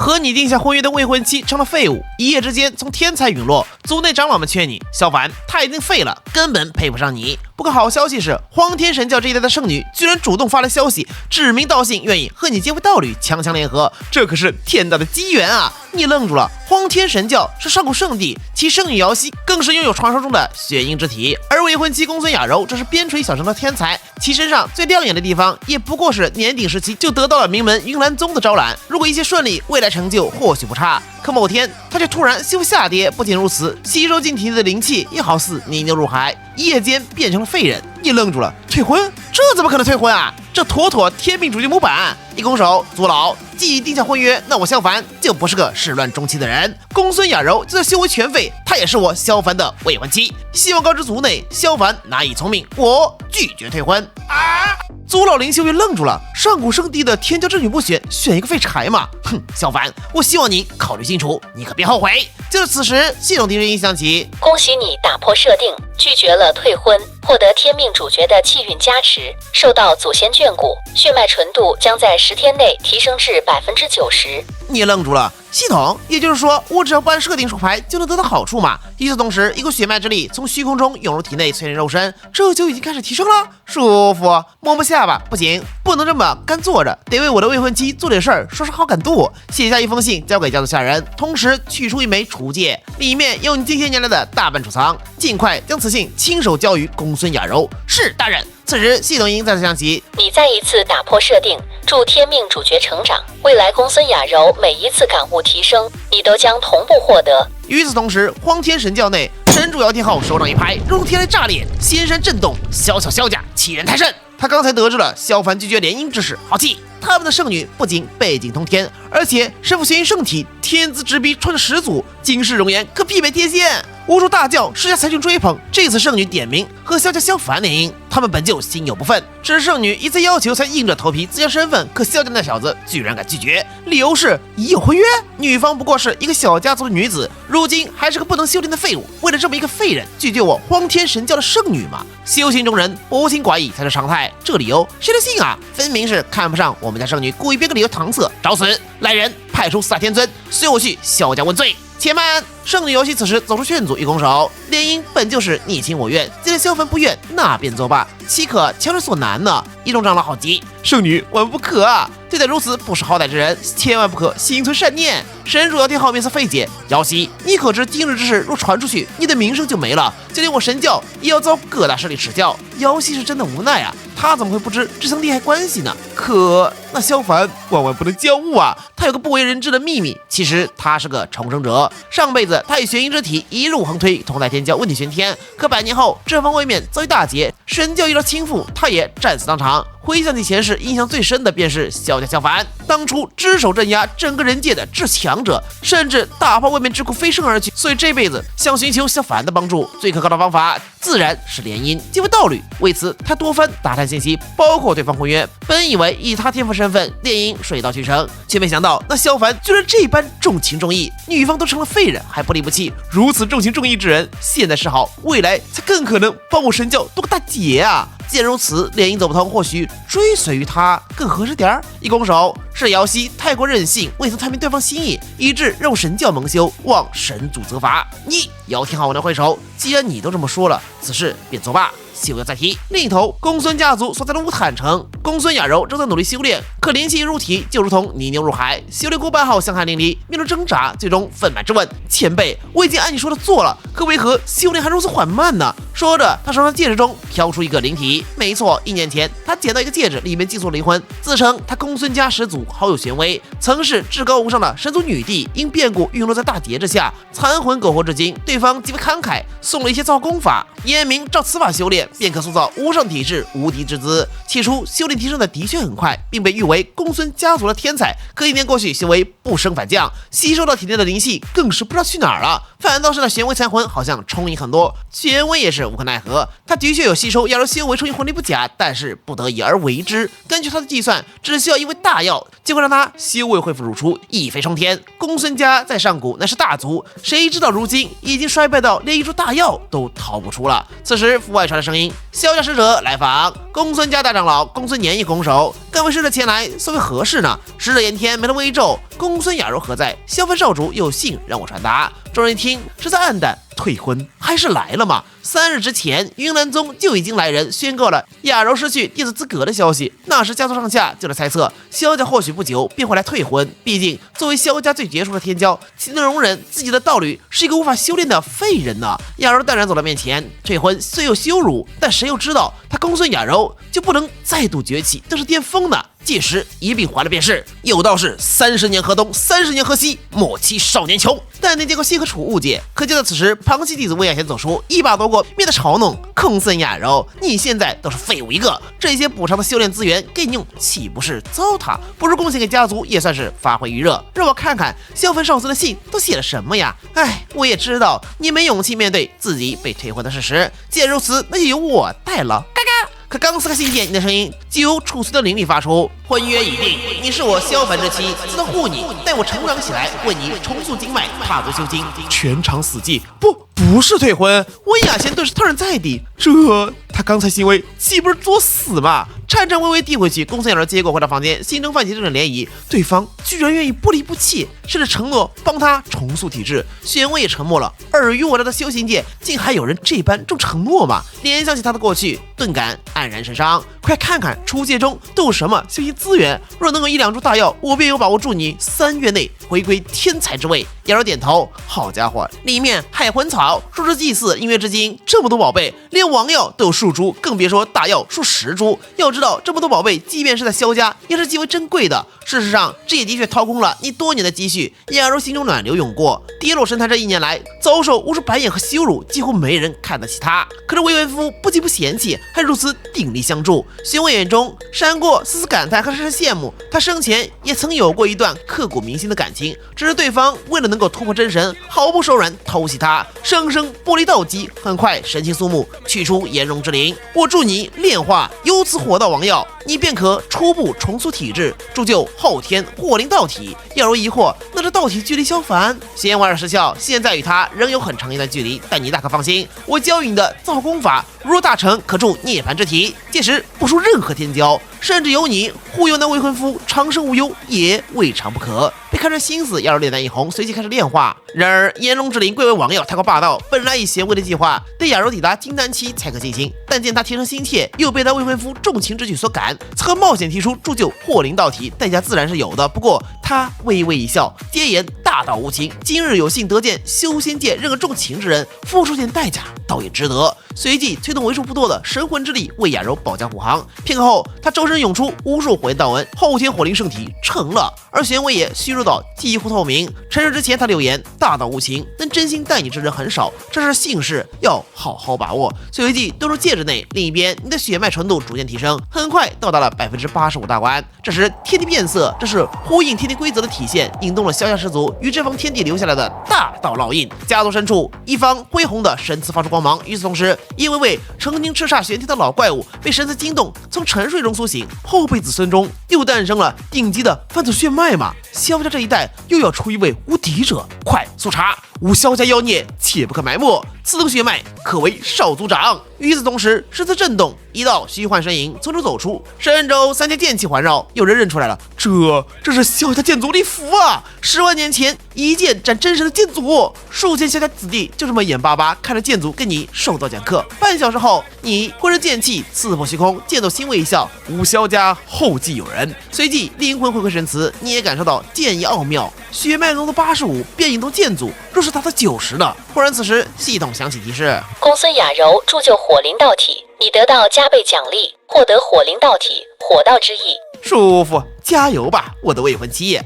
和你定下婚约的未婚妻成了废物，一夜之间从天才陨落。族内长老们劝你，萧凡他已经废了，根本配不上你。不过好消息是，荒天神教这一代的圣女居然主动发来消息，指名道姓愿意和你结为道侣，强强联合，这可是天大的机缘啊！你愣住了，荒天神教是上古圣地，其圣女瑶汐更是拥有传说中的血鹰之体，而未婚妻公孙雅柔这是边陲小城的天才，其身上最亮眼的地方也不过是年鼎时期就得到了名门云岚宗的招揽，如果一切顺利，未来成就或许不差。可某天他却突然修下跌，不仅如此，吸收进体内的灵气也好似泥牛入海，一夜间变成了废人。你愣住了，退婚？这怎么可能退婚啊？这妥妥天命主角模板！一拱手，祖老既已定下婚约，那我萧凡就不是个始乱终弃的人。公孙雅柔就算修为全废，她也是我萧凡的未婚妻。希望告知族内，萧凡哪以聪明，我拒绝退婚。族老灵修也愣住了，上古圣地的天骄之女不选，选一个废柴嘛？哼，萧凡，我希望你考虑清楚，你可别后悔。就在此时，系统提示音响起，恭喜你打破设定，拒绝了退婚，获得天命主角的气运加持，受到祖先眷顾，血脉纯度将在10天内提升至90%。你愣住了，系统，也就是说，我只要不按设定出牌就能得到好处嘛？与此同时，一股血脉之力从虚空中涌入体内，淬炼肉身，这就已经开始提升了，舒服。摸摸下巴，不行，不能这么干坐着，得为我的未婚妻做点事儿，说说好感度。写下一封信交给家族下人，同时取出一枚储物戒，里面有你近些年来的大半储藏，尽快将此信亲手交予公孙雅柔。是，大人。此时系统音再次响起，你再一次打破设定，助天命主角成长，未来公孙雅柔每一次感悟提升，你都将同步获得。与此同时，荒天神教内，神主姚天昊手掌一拍，如同天雷炸裂，仙山震动，小小萧家欺人太甚。他刚才得知了萧凡拒绝联姻之事，好气。他们的圣女不仅背景通天，而且身负玄阴圣体，天资直逼穿着始祖，惊世容颜可媲美天仙。无数大教施加才群追捧，这次圣女点名和萧家萧凡联姻，他们本就心有不忿，只是圣女一再要求才硬着头皮自降身份，可萧家那小子居然敢拒绝，理由是已有婚约。女方不过是一个小家族的女子，如今还是个不能修炼的废物，为了这么一个废人拒绝我荒天神教的圣女吗？修行中人薄情寡义才是常态，这理由谁的信啊？分明是看不上我们家圣女，故意编个理由搪塞，找死！来人，派出4大天尊，随我去萧家问罪。且慢，圣女瑶汐此时走出劝阻，一拱手，联姻本就是你情我愿，既然萧凡不愿，那便作罢，岂可强人所难呢？一众长老好急，圣女万万不可啊！对待如此不识好歹之人，千万不可心存善念。神主姚天昊面色费解，瑶汐，你可知今日之事若传出去，你的名声就没了，就连我神教也要遭各大势力耻笑。瑶汐是真的无奈啊，他怎么会不知这层利害关系呢？可那萧凡万万不能交恶啊！他有个不为人知的秘密，其实他是个重生者。上辈子他以玄阴之体一路横推，同在天教问鼎玄天。可100年后，这方位面遭遇大劫，神教遇到倾覆，他也战死当场。回想起前世，印象最深的便是萧家萧凡，当初只手镇压整个人界的至强者，甚至大炮外面之苦飞升而去。所以这辈子想寻求萧凡的帮助，最可靠的方法自然是联姻，结为道侣。为此，他多番打探信息，包括对方婚约。本以为以他天赋身份联姻水到渠成，却没想到那萧凡居然这般重情重义，女方都成了废人还不离不弃。如此重情重义之人，现在是好，未来才更可能帮我神教夺个大劫啊！既然如此，联姻走不通，或许追随于他更合适点儿。一拱手，是瑶汐太过任性，未曾探明对方心意，以致让神教蒙羞，望神主责罚。你姚天昊往那挥手，既然你都这么说了，此事便作罢。休要再提。另一头，公孙家族所在的乌坦城，公孙雅柔正在努力修炼，可灵气入体就如同泥牛入海，修炼过半后香汗淋漓，面露挣扎，最终愤满质问：前辈，我已经按你说的做了，可为何修炼还如此缓慢呢？说着，他手上戒指中飘出一个灵体。没错，1年前他捡到一个戒指，里面记述离婚，自称他公孙家始祖好有玄威，曾是至高无上的神族女帝，因变故陨落在大劫之下，残魂苟活至今。对方极为慷慨，送了一些造功法，言明照此法修炼，便可塑造无上体质，无敌之姿。起初修炼提升的的确很快，并被誉为公孙家族的天才。可1年过去，修为不升反降，吸收到体内的灵气更是不知道去哪儿了。反倒是那玄威残魂好像充盈很多，玄威也是无可奈何。他的确有吸收亚柔修为出明魂力不假，但是不得已而为之。根据他的计算，只需要一味大药就会让他修为恢复如初，一飞冲天。公孙家在上古乃是大族，谁知道如今已经衰败到连一株大药都逃不出了。此时府外传来声音，萧家使者来访，公孙家大长老公孙年亦拱手。各位使者前来，所谓何事呢？使者眼天没了微皱，公孙雅柔何在？萧藩少主有信让我传达。众人一听，是在暗淡，退婚还是来了吗？3日之前，云岚宗就已经来人宣告了雅柔失去弟子资格的消息。那时家族上下就在猜测，萧家或许不久便会来退婚。毕竟作为萧家最杰出的天骄，岂能容忍自己的道侣是一个无法修炼的废人呢？雅柔淡然走到面前，退婚虽有羞辱，但谁又知道他公孙雅柔就不能再度崛起，登上巅峰呢？届时一并还了便是。有道是30年河东，30年河西，莫欺少年穷。但那结果西和楚误解，可就在此时，旁系弟子魏亚贤走出，一把夺过，面带嘲弄：“公孙雅柔，你现在都是废物一个，这些补偿的修炼资源给你用，岂不是糟蹋？不如贡献给家族，也算是发挥余热。让我看看萧藩少孙的信都写了什么呀？哎，我也知道你没勇气面对自己被退婚的事实，既然如此，那就由我代劳。”嘎嘎。可刚撕开信件，你的声音就由楚随的灵力发出：“婚约已定，你是我萧藩之妻，自当护你，待我成长起来，为你重塑经脉，踏足修经。”全场死寂。不是退婚，温雅贤顿时瘫软在地。他刚才行为岂不是作死吗？颤颤巍巍递回去，公孙雅柔接过回到房间，心中泛起阵阵涟漪。对方居然愿意不离不弃，甚至承诺帮他重塑体质。玄威也沉默了，尔虞我诈的修行界，竟还有人这般重承诺吗？联想起他的过去，顿感黯然神伤。快看看出界中都有什么修行资源，若能有1-2株大药，我便有把握助你3月内回归天才之位。雅柔点头，好家伙，里面还有魂草、树枝祭祀、音乐之精，这么多宝贝，连王药都有数株，更别说大药数10株。要知道，这么多宝贝，即便是在萧家，也是极为珍贵的。事实上，这也的确掏空了你多年的积蓄。雅柔心中暖流涌过，跌落神坛这1年来，遭受无数白眼和羞辱，几乎没人看得起他。可是魏文夫不仅不嫌弃，还如此鼎力相助。玄威眼中闪过丝丝感叹和深深羡慕，他生前也曾有过一段刻骨铭心的感情，只是对方为了能够突破真神，毫不手软偷袭他，生生剥离道基。很快神情肃穆，取出颜容之灵，我助你炼化由此火道王药，你便可初步重塑体质，铸就后天火灵道体。雅柔疑惑，那这道体距离萧凡？仙婉失笑，现在与他仍有很长一段距离，但你大可放心，我教予你的造功法，若大成，可铸涅槃之体，届时不输任何天骄，甚至由你忽悠那未婚夫长生无忧，也未尝不可。被看穿心思，雅柔脸蛋一红，随即开始炼化。然而颜容之灵贵为王药，太过霸道，本来以玄威的计划得雅柔抵达金丹期才可进行，但见他天生心切，又被他未婚夫重情之举所感，曾冒险提出铸就火灵道体，代价自然是有的。不过他微微一笑，接言大道无情，今日有幸得见修仙界任何重情之人，付出点代价倒也值得。随即催动为数不多的神魂之力为雅柔保驾护航。片刻后，他周身涌出无数火焰道纹，后天火灵圣体成了。而玄威也虚弱到几乎透明。成日之前，他留言大道无情，能真心待你之人很少，这是幸事，要好好把握。随即遁入戒指内，另一边你的血脉纯度逐渐提升，很快到达了85%大关。这时天地变色，这是呼应天地规则的体现，引动了萧家氏族与这方天地留下来的大道烙印。家族深处，一方恢宏的神赐发出光芒。与此同时，一位位曾经叱咤玄天的老怪物被神赐惊动，从沉睡中苏醒，后辈子孙中又诞生了顶级的犯祖血脉嘛。萧家这一代又要出一位无敌者，快速查！无萧家妖孽，切不可埋没。此等血脉，可为少族长。与此同时，身子震动，一道虚幻身影从中走出，身周3阶剑气环绕。有人认出来了，这是萧家剑祖李福啊！10万年前一剑斩真神的剑祖，数千萧家子弟就这么眼巴巴看着剑祖跟你受到讲课。半小时后，你浑身剑气刺破虚空，剑祖欣慰一笑，无萧家后继有人。随即灵魂回归神词，你也感受到剑意奥妙，血脉浓度85，便引动剑祖，若是达到90呢？忽然此时系统响起提示：公孙雅柔铸就火灵道体，你得到加倍奖励，获得火灵道体火道之意。舒服，加油吧，我的未婚妻。